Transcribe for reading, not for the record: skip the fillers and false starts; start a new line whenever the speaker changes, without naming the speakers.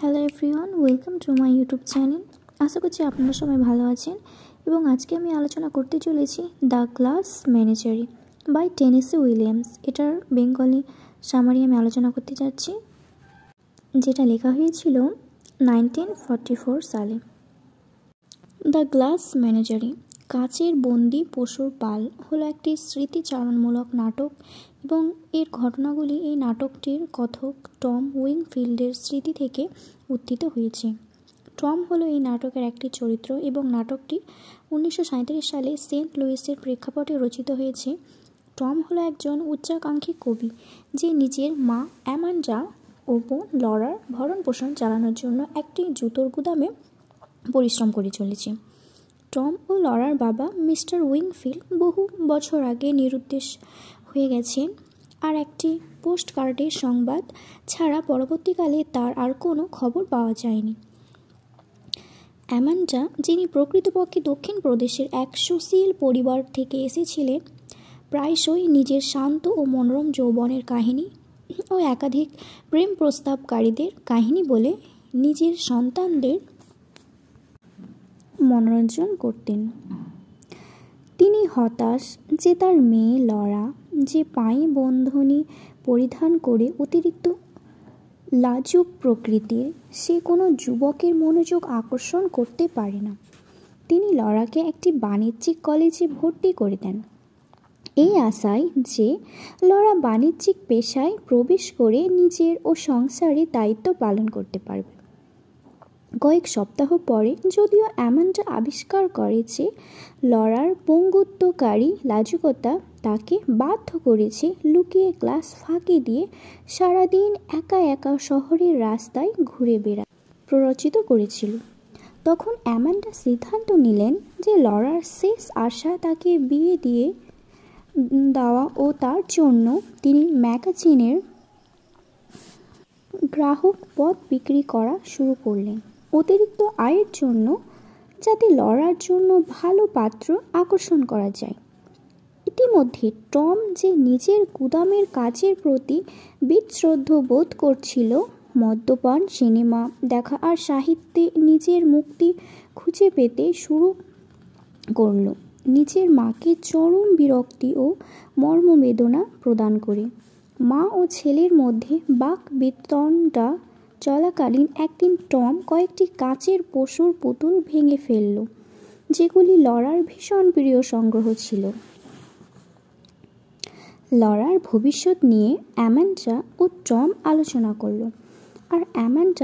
Hello everyone, welcome to my YouTube channel. আশা করছি আপনারা সবাই ভালো আছেন এবং আজকে আমি আলোচনা করতে চলেছি the glass menagerie by Tennessee Williams. এটার বেঙ্গলি সামারি আমি আলোচনা করতে যাচ্ছি, যেটা লেখা হয়েছিল 1944 সালে। দ্য ক্লাস ম্যানেজারি, কাচের বন্দি পশুর পাল হলো একটি স্মৃতিচারণমূলক নাটক এবং এর ঘটনাগুলি এই নাটকটির কথক টম উইংফিল্ডের স্মৃতি থেকে উত্থিত হয়েছে। টম হলো এই নাটকের একটি চরিত্র এবং নাটকটি 1937 সালে সেন্ট লুইসের প্রেক্ষাপটে রচিত হয়েছে। টম হলো একজন উচ্চাকাঙ্ক্ষী কবি যে নিজের মা অ্যামান্ডা ও বোন লরার ভরণ পোষণ চালানোর জন্য একটি জুতোর গুদামে পরিশ্রম করে চলেছে। টম ও লরার বাবা মিস্টার উইংফিল্ড বহু বছর আগে নিরুদ্দেশ হয়ে গেছেন, আর একটি পোস্ট কার্ডের সংবাদ ছাড়া পরবর্তীকালে তার আর কোনো খবর পাওয়া যায়নি। অ্যামান্ডা, যিনি প্রকৃতপক্ষে দক্ষিণ প্রদেশের এক সুশীল পরিবার থেকে এসেছিলেন, প্রায়শই নিজের শান্ত ও মনোরম যৌবনের কাহিনী ও একাধিক প্রেম প্রস্তাবকারীদের কাহিনী বলে নিজের সন্তানদের মনোরঞ্জন করতেন। তিনি হতাশ যে তার মেয়ে লরা, যে পায়ে বন্ধনী পরিধান করে অতিরিক্ত লাজুক প্রকৃতির, সে কোনো যুবকের মনোযোগ আকর্ষণ করতে পারে না। তিনি লরাকে একটি বাণিজ্যিক কলেজে ভর্তি করে দেন, এই আশায় যে লরা বাণিজ্যিক পেশায় প্রবেশ করে নিজের ও সংসারের দায়িত্ব পালন করতে পারবে। কয়েক সপ্তাহ পরে যদিও অ্যামান্ডা আবিষ্কার করে যে লরার পঙ্গুত্বকারী লাজুকতা তাকে বাধ্য করেছে লুকিয়ে ক্লাস ফাঁকি দিয়ে সারাদিন একা একা শহরের রাস্তায় ঘুরে প্ররোচিত করেছিল, তখন অ্যামান্ডা সিদ্ধান্ত নিলেন যে লরার শেষ আশা তাকে বিয়ে দিয়ে দেওয়া ও তার জন্য তিনি ম্যাগাজিনের গ্রাহক পদ বিক্রি করা শুরু করলেন অতিরিক্ত আয়ের জন্য, যাতে লরার জন্য ভালো পাত্র আকর্ষণ করা যায়। ইতিমধ্যে টম যে নিজের গুদামের কাজের প্রতি বিশ্রদ্ধ বোধ করছিল, মদ্যপান, সিনেমা দেখা আর সাহিত্যে নিজের মুক্তি খুঁজে পেতে শুরু করল, নিজের মাকে চরম বিরক্তি ও মর্মবেদনা প্রদান করে। মা ও ছেলের মধ্যে বাক বিতণ্ডা চলাকালীন একদিন টম কয়েকটি কাচের পশুর পুতুল ভেঙে ফেলল, যেগুলি লরার ভীষণ প্রিয় সংগ্রহ ছিল। লরার ভবিষ্যৎ নিয়ে অ্যামান্ডা ও টম আলোচনা করল, আর অ্যামান্ডা